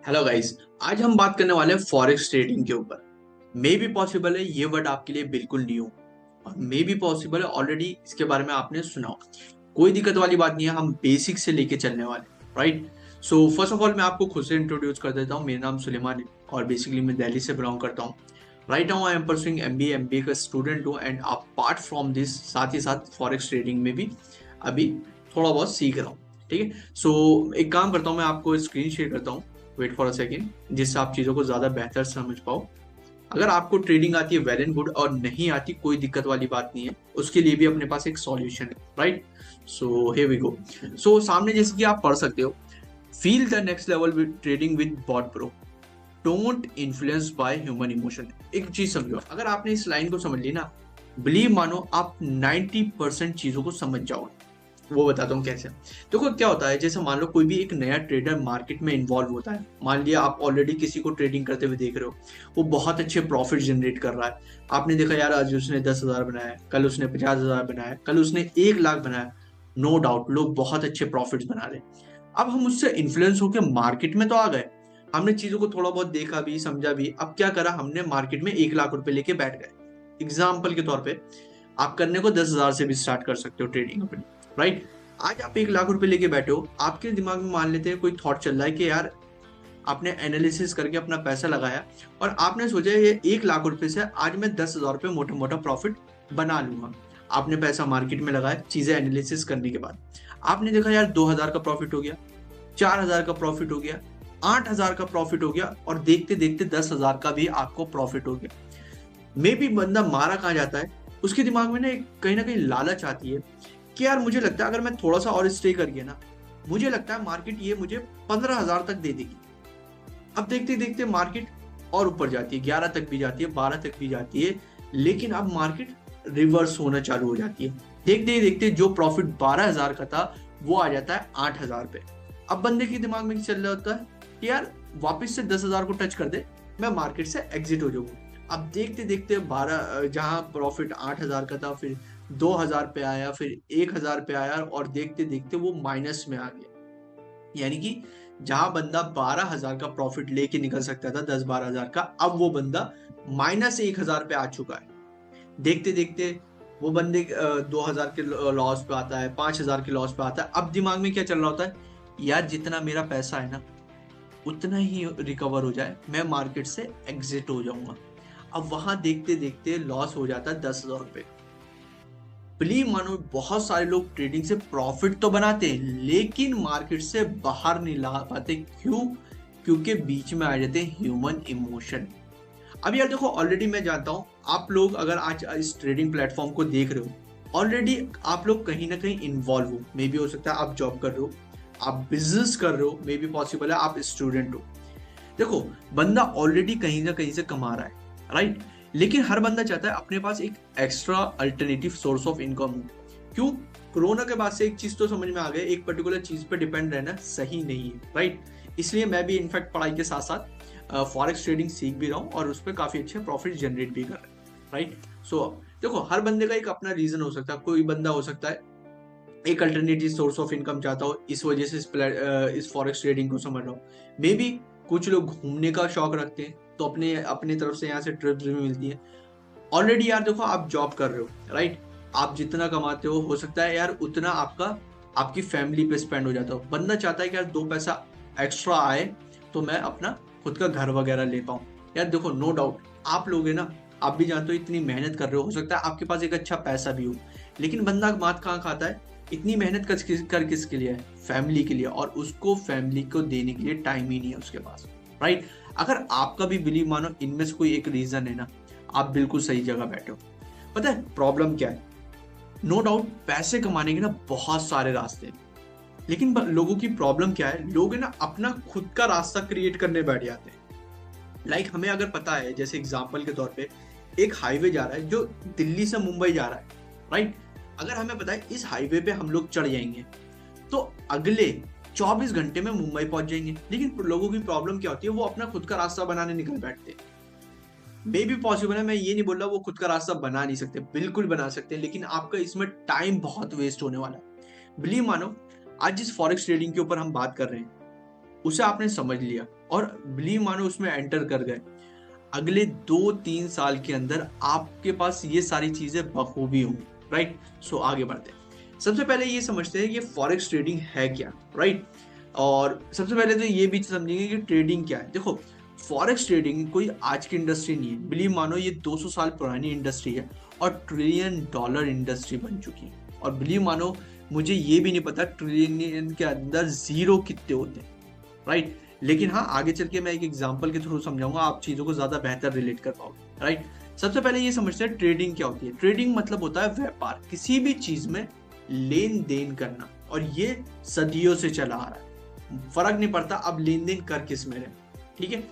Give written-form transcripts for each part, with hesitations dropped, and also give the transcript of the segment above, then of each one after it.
Hello guys. आज हम बात करने वाले हैं फॉरेक्स ट्रेडिंग के ऊपर। मे बी पॉसिबल है ये वर्ड आपके लिए बिल्कुल न्यू हो, और मे बी पॉसिबल है ऑलरेडी इसके बारे में आपने सुना हो। कोई दिक्कत वाली बात नहीं है, हम बेसिक से लेके चलने वाले, right. So first of all मैं आपको खुद से इंट्रोड्यूस कर देता हूँ। मेरा नाम सुलेमान है और बेसिकली मैं दिल्ली से बिलोंग करता हूँ। Right now I am pursuing MBA का स्टूडेंट हूँ, एंड अपार्ट फ्रॉम दिस साथ ही साथ फॉरेक्स ट्रेडिंग में भी अभी थोड़ा बहुत सीख रहा हूँ। ठीक है, सो एक काम करता हूँ, मैं आपको स्क्रीन शेयर करता हूँ। वेट फॉर अ सेकेंड, जिससे आप चीज़ों को ज़्यादा बेहतर समझ पाओ। अगर आपको ट्रेडिंग आती है वेल एंड गुड, और नहीं आती कोई दिक्कत वाली बात नहीं है, उसके लिए भी अपने पास एक सॉल्यूशन है, right. So here we go. So सामने जैसे कि आप पढ़ सकते हो, feel the next level with trading with bot pro, don't influence by human emotion. एक चीज समझो, अगर आपने इस लाइन को समझ ली ना, बिलीव मानो आप 90% चीजों को समझ जाओगे। वो बताता हूँ कैसे। देखो क्या होता है, जैसे मान लो कोई भी एक नया ट्रेडर मार्केट में इन्वॉल्व होता है। मान लिया आप ऑलरेडी किसी को ट्रेडिंग करते हुए देख रहे हो, वो बहुत अच्छे प्रॉफिट जनरेट कर रहा है। आपने देखा यार, आज उसने 10,000 बनाया, कल उसने 50,000 बनाया, कल उसने 1 लाख बनाया। नो डाउट लोग बहुत अच्छे प्रॉफिट्स बना रहे हैं। अब हम उससे इन्फ्लुएंस होकर मार्केट में तो आ गए, हमने चीजों को थोड़ा बहुत देखा भी समझा भी। अब क्या करा हमने, मार्केट में 1 लाख रुपए लेके बैठ गए। एग्जाम्पल के तौर पे आप करने को 10,000 से भी स्टार्ट कर सकते हो ट्रेडिंग अपनी, राइट। आज आप 1 लाख रुपए लेके बैठे हो, आपके दिमाग में मान लेते हैं कोई थॉट चल रहा है कि यार आपने एनालिसिस करके अपना पैसा लगाया, और आपने सोचा ये 1 लाख रुपए से आज मैं 10,000 रुपये मोटा मोटा प्रॉफिट बना लूंगा। आपने पैसा मार्केट में लगाया, चीजें एनालिसिस करने के बाद आपने देखा यार 2,000 का प्रॉफिट हो गया, 4,000 का प्रॉफिट हो गया, 8,000 का प्रॉफिट हो गया, और देखते देखते 10,000 का भी आपको प्रॉफिट हो गया। मे भी बंदा मारा कहाँ जाता है, उसके दिमाग में ना कहीं लालच आती है कि यार मुझे लगता है अगर मैं थोड़ा सा और स्टे कर गया ना, मुझे लगता है मार्केट ये मुझे 15,000 तक दे देगी। अब देखते देखते मार्केट और ऊपर जाती है, 11 तक भी जाती है, 12 तक भी जाती है, लेकिन अब मार्केट रिवर्स होना चालू हो जाती है। देखते देखते जो प्रॉफिट 12,000 का था वो आ जाता है 8,000 पे। अब बंदे के दिमाग में चल रहा होता है कि यार वापस से 10,000 को टच कर दे, मैं मार्केट से एग्जिट हो जाऊंगा। अब देखते देखते 12, जहां प्रॉफिट 8,000 का था, फिर 2,000 पे आया, फिर 1,000 पे आया, और देखते देखते वो माइनस में आ गया। यानी कि जहां बंदा 12,000 का प्रॉफिट लेके निकल सकता था, 10-12,000 का, अब वो बंदा -1,000 पे आ चुका है। देखते देखते वो बंदे 2,000 के लॉस पे आता है, 5,000 के लॉस पे आता है। अब दिमाग में क्या चल रहा होता है, यार जितना मेरा पैसा है ना उतना ही रिकवर हो जाए, मैं मार्केट से एग्जिट हो जाऊंगा। अब वहां देखते देखते लॉस हो जाता है 10,000 रुपए। बिलीव मानो बहुत सारे लोग ट्रेडिंग से प्रॉफिट तो बनाते हैं, लेकिन मार्केट से बाहर नहीं ला पाते। क्यों? क्योंकि बीच में आ जाते हैं ह्यूमन इमोशन। अब यार देखो, ऑलरेडी मैं जानता हूं आप लोग अगर आज इस ट्रेडिंग प्लेटफॉर्म को देख रहे हो, ऑलरेडी आप लोग कहीं ना कहीं इन्वॉल्व हो। मे बी हो सकता है आप जॉब कर रहे हो, आप बिजनेस कर रहे हो, मे बी पॉसिबल है आप स्टूडेंट हो। देखो, बंदा ऑलरेडी कहीं ना कहीं से कमा रहा है, राइट। लेकिन हर बंदा चाहता है अपने पास एक extra alternative source of income हो। क्यों? कोरोना के बाद से एक चीज तो समझ में आ गया, एक पर्टिकुलर चीज पे डिपेंड रहना सही नहीं है, राइट। इसलिए मैं भी इनफैक्ट पढ़ाई के साथ साथ फॉरेक्स ट्रेडिंग सीख भी रहा हूँ, और उस पर काफी अच्छे प्रॉफिट जनरेट भी कर रहा है, राइट। सो देखो, हर बंदे का एक अपना रीजन हो सकता है। कोई बंदा हो सकता है एक अल्टरनेटिव सोर्स ऑफ इनकम चाहता हो, इस वजह से इस फॉरेक्स ट्रेडिंग को समझ रहा हो। मे बी कुछ लोग घूमने का शौक रखते हैं, तो अपने अपनी तरफ से यहाँ से ट्रिप्स भी मिलती है। ऑलरेडी यार देखो, आप जॉब कर रहे हो, राइट। आप जितना कमाते हो सकता है यार उतना आपका आपकी फैमिली पे स्पेंड हो जाता हो। बंदा चाहता है कि यार 2 पैसा एक्स्ट्रा आए, तो मैं अपना खुद का घर वगैरह ले पाऊँ। यार देखो, नो डाउट आप लोग है ना, आप भी जानते हो इतनी मेहनत कर रहे हो सकता है आपके पास एक अच्छा पैसा भी हो, लेकिन बंदा मात कहाँ खाता है, इतनी मेहनत कर किसके लिए है? फैमिली के लिए, और उसको फैमिली को देने के लिए टाइम ही नहीं है उसके पास, राइट। अगर आपका भी बिलीव मानो इनमें से कोई एक रीजन है ना, आप बिल्कुल सही जगह बैठे हो। पता है प्रॉब्लम क्या है? नो डाउट पैसे कमाने के ना बहुत सारे रास्ते हैं, लेकिन लोगों की प्रॉब्लम क्या है, लोग है ना अपना खुद का रास्ता क्रिएट करने बैठ जाते हैं। लाइक हमें अगर पता है, जैसे एग्जाम्पल के तौर पे एक हाईवे जा रहा है जो दिल्ली से मुंबई जा रहा है, राइट। अगर हमें पता है इस हाईवे पे हम लोग चढ़ जाएंगे तो अगले 24 घंटे में मुंबई पहुंच जाएंगे। लेकिन लोगों की प्रॉब्लम क्या होती है, वो अपना खुद का रास्ता बनाने निकल बैठते हैं। मे भी पॉसिबल है, मैं ये नहीं बोल रहा वो खुद का रास्ता बना नहीं सकते, बिल्कुल बना सकते हैं, लेकिन आपका इसमें टाइम बहुत वेस्ट होने वाला है। बिलीव मानो, आज जिस फॉरेक्स ट्रेडिंग के ऊपर हम बात कर रहे हैं उसे आपने समझ लिया और बिलीव मानो उसमें एंटर कर गए, अगले 2-3 साल के अंदर आपके पास ये सारी चीजें बखूबी होंगी, राइट। सो आगे बढ़ते हैं। सबसे पहले ये समझते हैं कि फॉरेक्स ट्रेडिंग है क्या, राइट। और सबसे पहले तो ये भी समझेंगे कि ट्रेडिंग क्या है। देखो, फॉरेक्स ट्रेडिंग कोई आज की इंडस्ट्री नहीं है, बिलीव मानो ये 200 साल पुरानी इंडस्ट्री है और ट्रिलियन डॉलर इंडस्ट्री बन चुकी है। और बिलीव मानो मुझे ये भी नहीं पता ट्रिलियन के अंदर जीरो कितने होते हैं, राइट। लेकिन हाँ, आगे चल के मैं एक एग्जांपल के थ्रू समझाऊंगा, आप चीजों को ज्यादा बेहतर रिलेट कर पाओगे, राइट। सबसे पहले ये समझते हैं ट्रेडिंग क्या होती है। ट्रेडिंग मतलब होता है व्यापार, किसी भी चीज में लेन देन करना, और ये सदियों से चला आ रहा है, फर्क नहीं पड़ता अब लेन देन कर किस में रहे, ठीक है।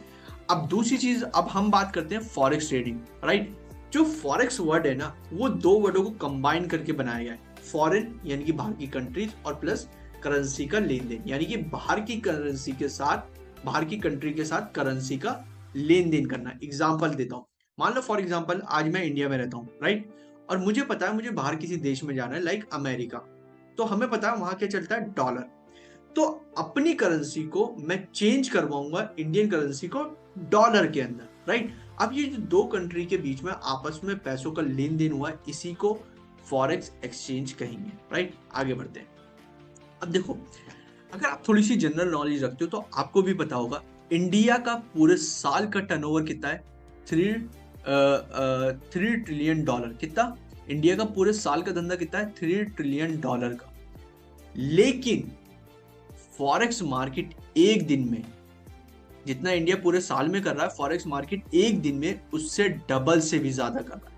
अब दूसरी चीज, अब हम बात करते हैं फॉरेक्स ट्रेडिंग, राइट। जो फॉरेक्स वर्ड है ना, वो दो वर्डों को कंबाइन करके बनाया गया है। फॉरेन यानी कि बाहर की कंट्रीज, और प्लस करेंसी का लेन देन, यानी कि बाहर की करेंसी के साथ, बाहर की कंट्री के साथ करेंसी का लेन देन करना। एग्जांपल देता हूँ, मान लो फॉर एग्जांपल आज मैं इंडिया में रहता हूँ, राइट। और मुझे पता है मुझे बाहर किसी देश में जाना है, लाइक अमेरिका, तो हमें पता है वहां क्या चलता है, डॉलर। तो अपनी करेंसी को मैं चेंज करवाऊंगा इंडियन करेंसी को डॉलर के अंदर, राइट। अब ये जो दो कंट्री के बीच में आपस में पैसों का लेन देन हुआ है, इसी को फॉरेक्स एक्सचेंज कहेंगे, राइट। आगे बढ़ते हैं। अब देखो, अगर आप थोड़ी सी जनरल नॉलेज रखते हो तो आपको भी पता होगा इंडिया का पूरे साल का टर्नओवर कितना है, 3 ट्रिलियन डॉलर। कितना? इंडिया का पूरे साल का धंधा कितना है, 3 ट्रिलियन डॉलर का। लेकिन फॉरेक्स मार्केट एक दिन में जितना इंडिया पूरे साल में कर रहा है, फॉरेक्स मार्केट एक दिन में उससे डबल से भी ज्यादा कर रहा है।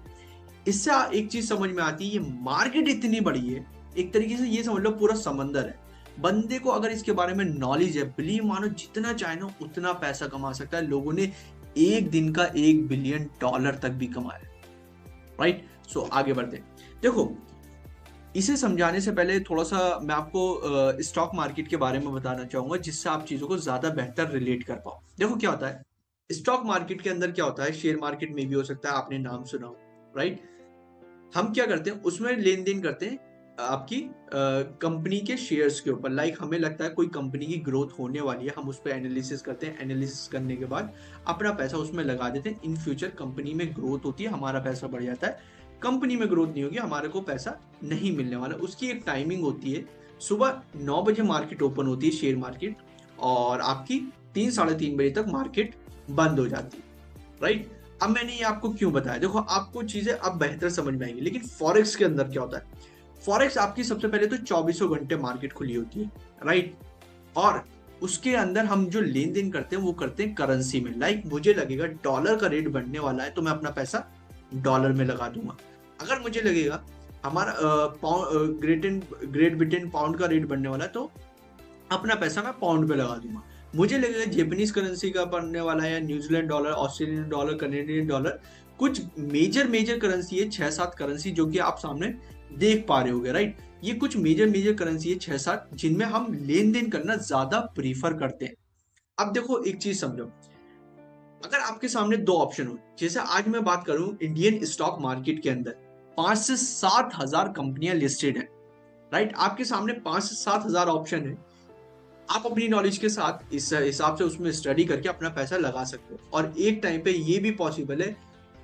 इससे एक चीज समझ में आती है, ये मार्केट इतनी बड़ी है, एक तरीके से ये समझ लो पूरा समंदर है। बंदे को अगर इसके बारे में नॉलेज है, बिलीव मानो जितना चाहे ना उतना पैसा कमा सकता है। लोगों ने एक दिन का 1 बिलियन डॉलर तक भी कमाया, राइट। सो आगे बढ़ते हैं। देखो, इसे समझाने से पहले थोड़ा सा मैं आपको स्टॉक मार्केट के बारे में बताना चाहूंगा, जिससे आप चीजों को ज्यादा बेहतर रिलेट कर पाओ। देखो क्या होता है स्टॉक मार्केट के अंदर, क्या होता है, शेयर मार्केट में भी हो सकता है, आपने नाम सुना हो, राइट। हम क्या करते हैं, उसमें लेन देन करते हैं आपकी कंपनी के शेयर्स के ऊपर। लाइक हमें लगता है कोई कंपनी की ग्रोथ होने वाली है, हम उस पर एनालिसिस करते हैं। एनालिसिस करने के बाद अपना पैसा उसमें लगा देते हैं। इन फ्यूचर कंपनी में ग्रोथ होती है, हमारा पैसा बढ़ जाता है। कंपनी में ग्रोथ नहीं होगी, हमारे को पैसा नहीं मिलने वाला। उसकी एक टाइमिंग होती है, सुबह 9 बजे मार्केट ओपन होती है, शेयर मार्केट, और आपकी 3-3:30 बजे तक मार्केट बंद हो जाती है, राइट। अब मैंने ये आपको क्यों बताया, देखो आपको चीजें अब बेहतर समझ में आएंगी। लेकिन फॉरेक्स के अंदर क्या होता है, फॉरेक्स आपकी सबसे पहले तो 24 घंटे मार्केट खुली होती है, राइट। और उसके अंदर हम जो लेन देन करते हैं वो करते हैं करेंसी में। लाइक मुझे लगेगा डॉलर का रेट बढ़ने वाला है, तो मैं अपना पैसा डॉलर में लगा दूंगा। अगर मुझे लगेगा हमारा ग्रेट ब्रिटेन पाउंड का रेट बढ़ने वाला है, तो अपना पैसा मैं पाउंड पे लगा दूंगा। मुझे लगेगा जेपनीज करेंसी का बढ़ने वाला है, या New Zealand dollar, Australian dollar, Canadian dollar, कुछ मेजर करेंसी है, 6-7 करेंसी जो कि आप सामने देख पा रहे होगे, राइट। ये कुछ मेजर करेंसी है 6-7, जिनमें हम लेन देन करना ज्यादा प्रीफर करते हैं। अब देखो एक चीज समझो, अगर आपके सामने दो ऑप्शन हो, जैसे आज मैं बात करूं इंडियन स्टॉक मार्केट के अंदर 5 से 7 हजार कंपनियां लिस्टेड है, राइट। आपके सामने 5 से 7 हजार ऑप्शन है। आप अपनी नॉलेज के साथ इस हिसाब से उसमें स्टडी करके अपना पैसा लगा सकते हो। और एक टाइम पे ये भी पॉसिबल है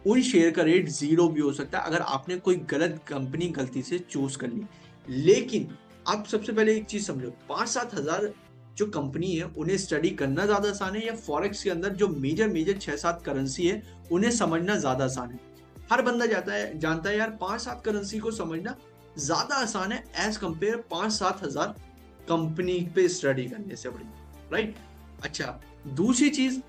उन शेयर का रेट जीरो भी हो सकता है, अगर आपने कोई गलत कंपनी गलती से चूज कर ली। लेकिन आप सबसे पहले एक चीज समझो, 5-7 हजार जो कंपनी है उन्हें स्टडी करना ज्यादा आसान है, या फॉरेक्स के अंदर जो मेजर 6-7 करेंसी है उन्हें समझना ज्यादा आसान है। हर बंदा जानता है यार 5-7 करेंसी को समझना ज्यादा आसान है एज कंपेयर 5-7 हजार कंपनी पे स्टडी करने से बड़ी, राइट। अच्छा, दूसरी चीज,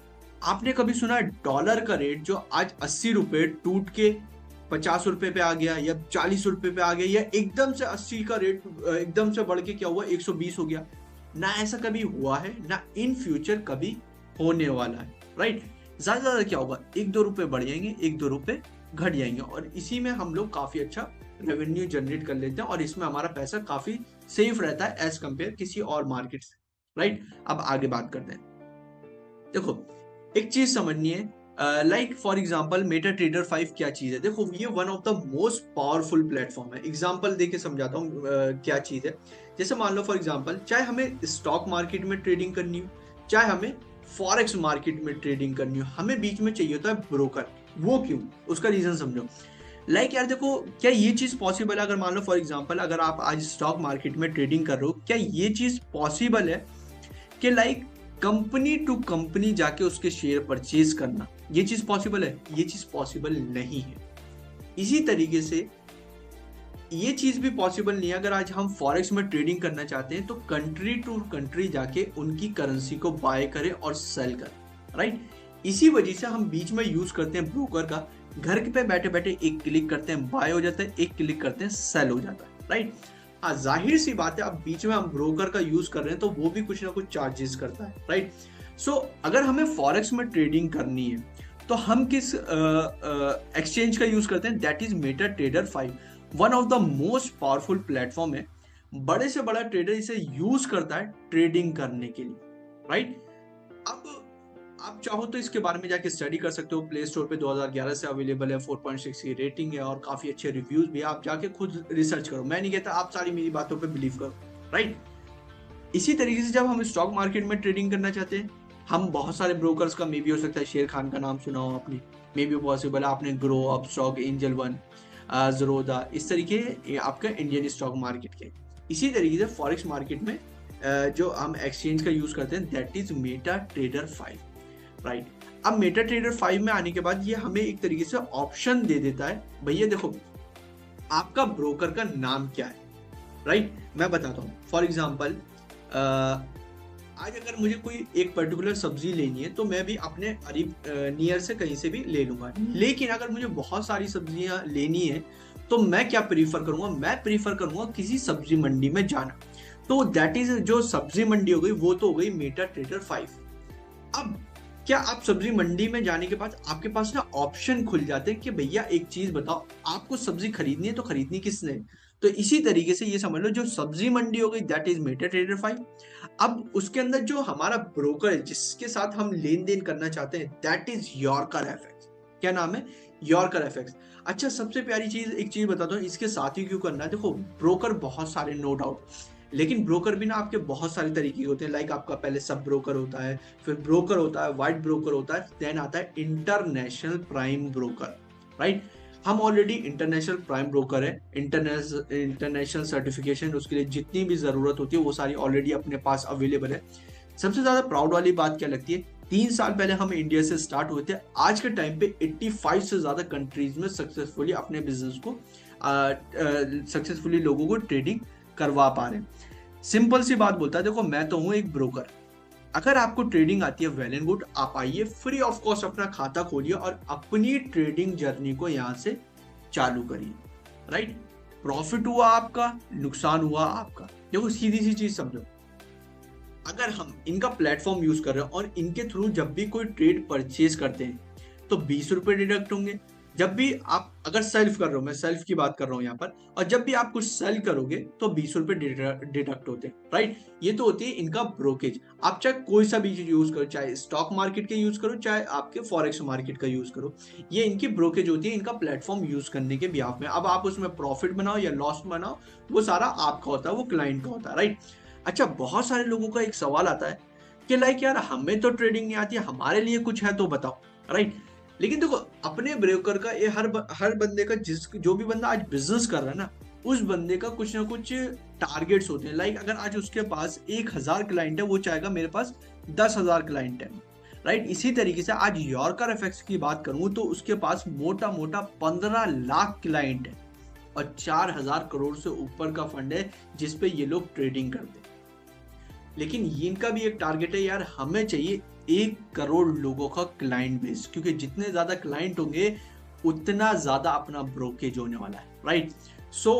आपने कभी सुना है डॉलर का रेट जो आज 80 रुपए टूट के 50 रुपए पे आ गया, या 40 रुपए पे आ गया, या एकदम से 80 का रेट एकदम से बढ़ के क्या हुआ 120 हो गया? ना ऐसा कभी हुआ है, ना इन फ्यूचर कभी होने वाला है, राइट। ज्यादा क्या होगा, 1-2 रुपए बढ़ जाएंगे, 1-2 रुपए घट जाएंगे, और इसी में हम लोग काफी अच्छा रेवेन्यू जनरेट कर लेते हैं, और इसमें हमारा पैसा काफी सेफ रहता है एज कंपेयर किसी और मार्केट से, राइट। अब आगे बात करते हैं। देखो एक चीज समझनी है, like for example Meta trader 5 क्या चीज है। देखो ये one of the most powerful platform है। एग्जांपल देके समझाता हूँ क्या चीज है। जैसे मान लो फॉर एग्जांपल, चाहे हमें स्टॉक मार्केट में ट्रेडिंग करनी हो, चाहे हमें फॉरेक्स मार्केट में ट्रेडिंग करनी हो, हमें बीच में चाहिए होता है ब्रोकर। वो क्यों, उसका रीजन समझो। यार देखो, क्या ये चीज पॉसिबल है? अगर मान लो फॉर एग्जांपल अगर आप आज स्टॉक मार्केट में ट्रेडिंग कर रहे हो, क्या ये चीज पॉसिबल है कि कंपनी टू कंपनी जाके उसके शेयर परचेज करना, ये चीज पॉसिबल है? ये चीज पॉसिबल नहीं है। इसी तरीके से ये चीज भी पॉसिबल नहीं है अगर आज हम फॉरेक्स में ट्रेडिंग करना चाहते हैं तो कंट्री टू कंट्री जाके उनकी करेंसी को बाय करें और सेल करें, राइट। इसी वजह से हम बीच में यूज करते हैं ब्रोकर का। घर पे बैठे बैठे एक क्लिक करते हैं बाय हो जाता है, एक क्लिक करते हैं सेल हो जाता है, राइट। हाँ, जाहिर सी बात है, अब बीच में हम ब्रोकर का यूज कर रहे हैं तो वो भी कुछ ना कुछ चार्जेस करता है, राइट। सो अगर हमें फॉरेक्स में ट्रेडिंग करनी है तो हम किस एक्सचेंज का यूज करते हैं? That is Meta trader 5। One of the most powerful platform है। बड़े से बड़ा ट्रेडर इसे यूज करता है ट्रेडिंग करने के लिए, राइट। अब आप चाहो तो इसके बारे में जाके स्टडी कर सकते हो। प्ले स्टोर पे 2011 से अवेलेबल है, 4.6 की रेटिंग है और काफी अच्छे रिव्यूज भी। आप जाके खुद रिसर्च करो, मैं नहीं कहता आप सारी मेरी बातों पे बिलीव करो, राइट। इसी तरीके से जब हम स्टॉक मार्केट में ट्रेडिंग करना चाहते हैं, हम बहुत सारे ब्रोकर्स का, मे बी हो सकता है शेर खान का नाम सुना हो आपने, मे बी पॉसिबल है आपने Groww Upstox, Angel One, Zerodha, इस तरीके ये आपका इंडियन स्टॉक मार्केट के। इसी तरीके से फॉरेक्स मार्केट में जो हम एक्सचेंज का यूज करते हैं that is Meta trader 5, right. अब मेटा ट्रेडर 5 में आने के बाद ये हमें एक तरीके से ऑप्शन दे देता है, भैया देखो आपका ब्रोकर का नाम क्या है, राइट। मैं बताता हूँ। फॉर एग्जाम्पल आज अगर मुझे कोई एक पर्टिकुलर सब्जी लेनी है तो मैं भी अपने करीब नियर से कहीं से भी ले लूंगा। लेकिन अगर मुझे बहुत सारी सब्जियां लेनी है तो मैं क्या प्रीफर करूंगा? मैं प्रीफर करूंगा किसी सब्जी मंडी में जाना। तो दैट इज, जो सब्जी मंडी हो गई वो तो हो गई मेटा ट्रेडर 5। अब क्या आप सब्जी मंडी में जाने के बाद आपके पास ना ऑप्शन खुल जाते हैं कि भैया एक चीज बताओ, आपको सब्जी खरीदनी है तो खरीदनी किसने? तो इसी तरीके से ये समझ लो जो सब्जी मंडी हो गई दैट इज मेटा ट्रेडर 5। अब उसके अंदर जो हमारा ब्रोकर है जिसके साथ हम लेन देन करना चाहते हैं दैट इज यॉर्कर एफएक्स। क्या नाम है? Yorker FX. अच्छा, सबसे प्यारी चीज एक चीज बताता हूँ, इसके साथ ही क्यों करना है। देखो ब्रोकर बहुत सारे, नो डाउट, लेकिन ब्रोकर भी ना आपके बहुत सारे तरीके होते हैं। लाइक आपका पहले सब ब्रोकर होता है, फिर ब्रोकर होता है, व्हाइट ब्रोकर होता है, देन आता है इंटरनेशनल प्राइम ब्रोकर, राइट। हम ऑलरेडी इंटरनेशनल प्राइम ब्रोकर है। इंटरनेशनल सर्टिफिकेशन, उसके लिए जितनी भी जरूरत होती है वो सारी ऑलरेडी अपने पास अवेलेबल है। सबसे ज्यादा प्राउड वाली बात क्या लगती है, 3 साल पहले हम इंडिया से स्टार्ट हुए थे, आज के टाइम पे 85 से ज्यादा कंट्रीज में सक्सेसफुली अपने बिजनेस को सक्सेसफुली लोगों को ट्रेडिंग करवा पा रहे हैं। सिंपल सी बात बोलता है, देखो मैं तो हूं एक ब्रोकर, अगर आपको ट्रेडिंग आती है वेल एंड गुड, आप आइए फ्री ऑफ कॉस्ट अपना खाता खोलिए और अपनी ट्रेडिंग जर्नी को यहां से चालू करिए, राइट। प्रॉफिट हुआ आपका, नुकसान हुआ आपका। देखो सीधी सी चीज समझो, अगर हम इनका प्लेटफॉर्म यूज कर रहे हैं और इनके थ्रू जब भी कोई ट्रेड परचेज करते हैं तो 20 रुपए डिडक्ट होंगे। जब भी आप अगर सेल्फ कर रहे हो, मैं सेल्फ की बात कर रहा हूं यहाँ पर, और जब भी आप कुछ सेल करोगे तो 20 रुपए डिडक्ट होते हैं, राइट। ये तो होती है इनका ब्रोकेज। आप चाहे कोई सा भी चीज यूज करो, चाहे स्टॉक मार्केट के यूज करो, चाहे आपके फॉरेक्स मार्केट का यूज करो, ये इनकी ब्रोकेज होती है इनका प्लेटफॉर्म यूज करने के बिहाफ में। अब आप उसमें प्रॉफिट बनाओ या लॉस बनाओ, वो सारा आपका होता है, वो क्लाइंट का होता है, राइट। अच्छा, बहुत सारे लोगों का एक सवाल आता है कि लाइक यार हमें तो ट्रेडिंग नहीं आती, हमारे लिए कुछ है तो बताओ, राइट। लेकिन देखो अपने ब्रोकर का ये हर बंदे का, जो भी बंदा आज बिजनेस कर रहा है ना, उस बंदे का कुछ ना कुछ टारगेट्स होते हैं। लाइक अगर आज उसके पास 1000 क्लाइंट है, वो चाहेगा मेरे पास 10,000 क्लाइंट है, राइट। इसी तरीके से आज यॉर्कर एफएक्स की बात करूं तो उसके पास मोटा मोटा 15 लाख क्लाइंट है और 4000 करोड़ से ऊपर का फंड है जिसपे ये लोग ट्रेडिंग करते हैं। लेकिन इनका भी एक टारगेट है, यार हमें चाहिए 1 करोड़ लोगों का क्लाइंट बेस, क्योंकि जितने ज्यादा क्लाइंट होंगे उतना ज्यादा अपना ब्रोकेज होने वाला है, राइट। सो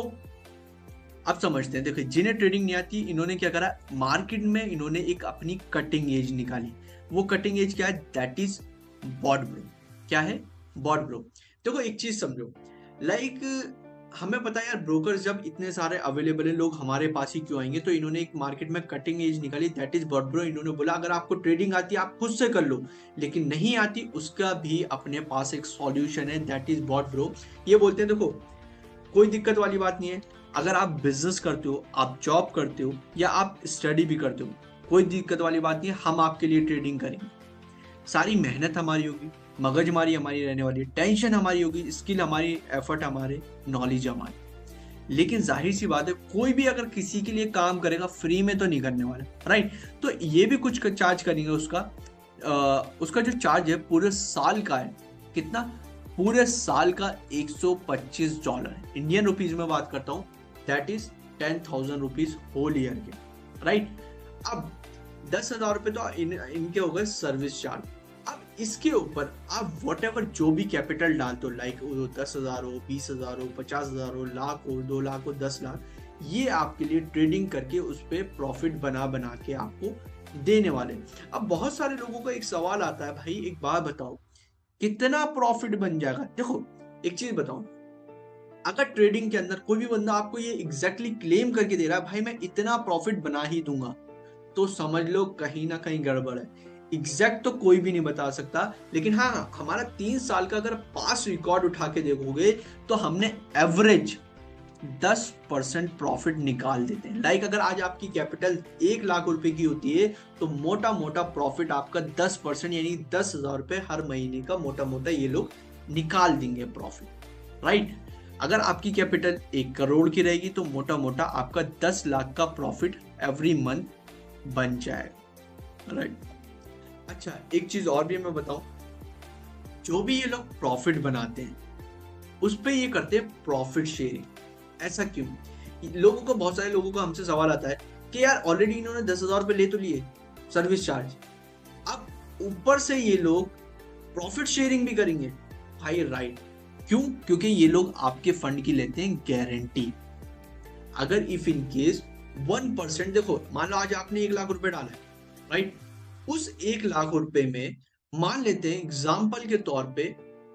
अब समझते हैं, देखिए जिन्हें ट्रेडिंग नहीं आती इन्होंने क्या करा, मार्केट में इन्होंने एक अपनी कटिंग एज निकाली। वो कटिंग एज क्या है? That is bot bro. क्या है? Bot bro. देखो एक चीज समझो, लाइक हमें पता है यार ब्रोकर्स जब इतने सारे अवेलेबल है, लोग हमारे पास ही क्यों आएंगे, तो इन्होंने एक मार्केट में कटिंग एज निकाली, दैट इज बॉट ब्रो। इन्होंने बोला अगर आपको ट्रेडिंग आती है आप खुद से कर लो, लेकिन नहीं आती उसका भी अपने पास एक सॉल्यूशन है, दैट इज बॉट ब्रो। ये बोलते हैं देखो कोई दिक्कत वाली बात नहीं है, अगर आप बिजनेस करते हो, आप जॉब करते हो या आप स्टडी भी करते हो, कोई दिक्कत वाली बात नहीं है, हम आपके लिए ट्रेडिंग करेंगे। सारी मेहनत हमारी होगी, मगजमारी हमारी रहने वाली है, टेंशन हमारी होगी, स्किल हमारी, एफर्ट हमारे, नॉलेज हमारी। लेकिन जाहिर सी बात है, कोई भी अगर किसी के लिए काम करेगा फ्री में तो नहीं करने वाला, राइट। तो ये भी कुछ चार्ज करेंगे उसका जो चार्ज है पूरे साल का है। कितना? पूरे साल का $125 है। इंडियन रुपीज में बात करता हूँ, that is 10,000 rupees whole year के, राइट। अब 10,000 रुपए तो इनके हो गए सर्विस चार्ज। अब इसके ऊपर आप वॉट एवर जो भी कैपिटल डालते हो, लाइक 10,000 हो, 20,000 हो, 50,000 हो, लाख हो, 2 लाख हो, 10 लाख, ये आपके लिए ट्रेडिंग करके उस पर प्रॉफिट बना के आपको देने वाले। अब बहुत सारे लोगों का एक सवाल आता है, भाई एक बात बताओ, कितना प्रॉफिट बन जाएगा? देखो एक चीज बताओ, अगर ट्रेडिंग के अंदर कोई भी बंदा आपको ये एग्जैक्टली क्लेम करके दे रहा है, भाई मैं इतना प्रॉफिट बना ही दूंगा, तो समझ लो कहीं ना कहीं गड़बड़ है। एग्जैक्ट तो कोई भी नहीं बता सकता, लेकिन हाँ, हमारा 3 साल का अगर पास रिकॉर्ड उठा के देखोगे तो हमने एवरेज 10% प्रॉफिट निकाल देते हैं। लाइक अगर आज आपकी कैपिटल 1 लाख रुपए की होती है तो मोटा मोटा प्रॉफिट आपका 10% यानी 10,000 रुपए हर महीने का मोटा मोटा ये लोग निकाल देंगे प्रॉफिट, राइट। अगर आपकी कैपिटल 1 करोड़ की रहेगी तो मोटा मोटा आपका 10 लाख का प्रॉफिट एवरी मंथ बन जाएगा, राइट। अच्छा, एक चीज और भी मैं बताऊं, जो भी ये लोग प्रॉफिट बनाते हैं उस पे ये करते हैं प्रॉफिट शेयरिंग। ऐसा क्यों? बहुत सारे लोगों को हमसे सवाल आता है कि यार ऑलरेडी इन्होंने 10,000 रुपए ले तो लिए सर्विस चार्ज, अब ऊपर से ये लोग प्रॉफिट शेयरिंग भी करेंगे। भाई राइट, क्यों? क्योंकि ये लोग आपके फंड की लेते हैं गारंटी। अगर इफ इन केस 1%, देखो मान लो आज आपने 1 लाख रुपए डाला है, राइट, उस 1 लाख रुपए में मान लेते हैं एग्जाम्पल के तौर पे,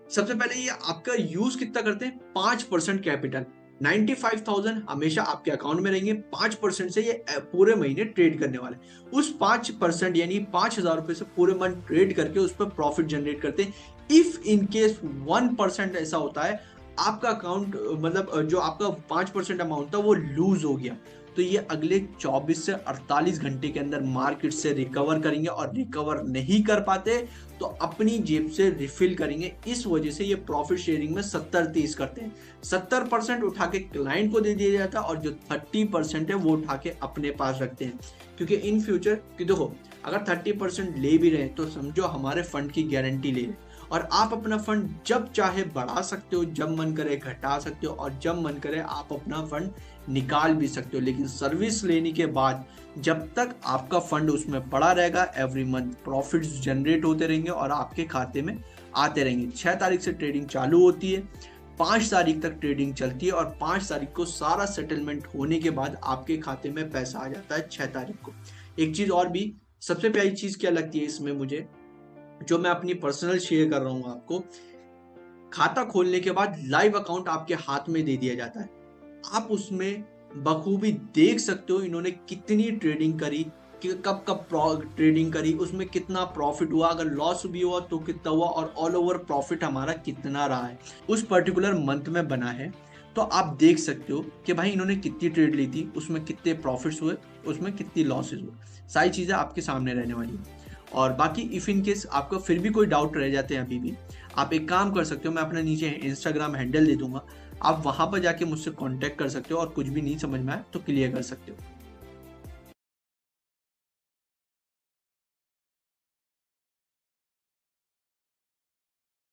सबसे पहले ये आपका यूज कितना करते हैं, 5% कैपिटल, 95,000 हमेशा आपके अकाउंट में रहेंगे, 5% से ये पूरे महीने ट्रेड करने वाले। उस 5% यानी 5,000 रुपए से पूरे मंथ ट्रेड करके उस पर प्रॉफिट जनरेट करते हैं। इफ इन केस 1% ऐसा होता है, आपका अकाउंट मतलब जो आपका 5% अमाउंट था वो लूज हो गया, तो ये अगले 24 से 48 घंटे के अंदर मार्केट से रिकवर करेंगे, और रिकवर नहीं कर पाते तो अपनी जेब से रिफिल करेंगे। इस वजह से ये प्रॉफिट शेयरिंग में 70-30 करते हैं। 70% उठा के क्लाइंट को दे दिया जाता है और जो 30% है वो उठा के अपने पास रखते हैं, क्योंकि इन फ्यूचर कि देखो अगर 30% ले भी रहे हैं तो समझो हमारे फंड की गारंटी ले रहे हैं, और आप अपना फंड जब चाहे बढ़ा सकते हो, जब मन करे घटा सकते हो, और जब मन करे आप अपना फंड निकाल भी सकते हो। लेकिन सर्विस लेने के बाद जब तक आपका फंड उसमें पड़ा रहेगा, एवरी मंथ प्रॉफिट्स जनरेट होते रहेंगे और आपके खाते में आते रहेंगे। 6 तारीख से ट्रेडिंग चालू होती है, 5 तारीख तक ट्रेडिंग चलती है, और 5 तारीख को सारा सेटलमेंट होने के बाद आपके खाते में पैसा आ जाता है 6 तारीख को। एक चीज और भी, सबसे प्यारी चीज क्या लगती है इसमें मुझे, जो मैं अपनी पर्सनल शेयर कर रहा हूं आपको, खाता खोलने के बाद लाइव अकाउंट आपके हाथ में दे दिया जाता है। आप उसमें बखूबी देख सकते हो इन्होंने कितनी ट्रेडिंग करी, कि कब कब ट्रेडिंग करी, उसमें कितना प्रॉफिट हुआ, अगर लॉस भी हुआ तो कितना हुआ, और ऑल ओवर प्रॉफिट हमारा कितना रहा है उस पर्टिकुलर मंथ में बना है। तो आप देख सकते हो कि भाई इन्होंने कितनी ट्रेड ली थी, उसमें कितने प्रॉफिट्स हुए, उसमें कितनी लॉसेज हुए, सारी चीज़ें आपके सामने रहने वाली है। और बाकी इफ इन केस आपका फिर भी कोई डाउट रह जाते हैं अभी भी, आप एक काम कर सकते हो, मैं अपना नीचे इंस्टाग्राम हैंडल दे दूंगा, आप वहां पर जाके मुझसे कांटेक्ट कर सकते हो, और कुछ भी नहीं समझ में आए तो क्लियर कर सकते हो।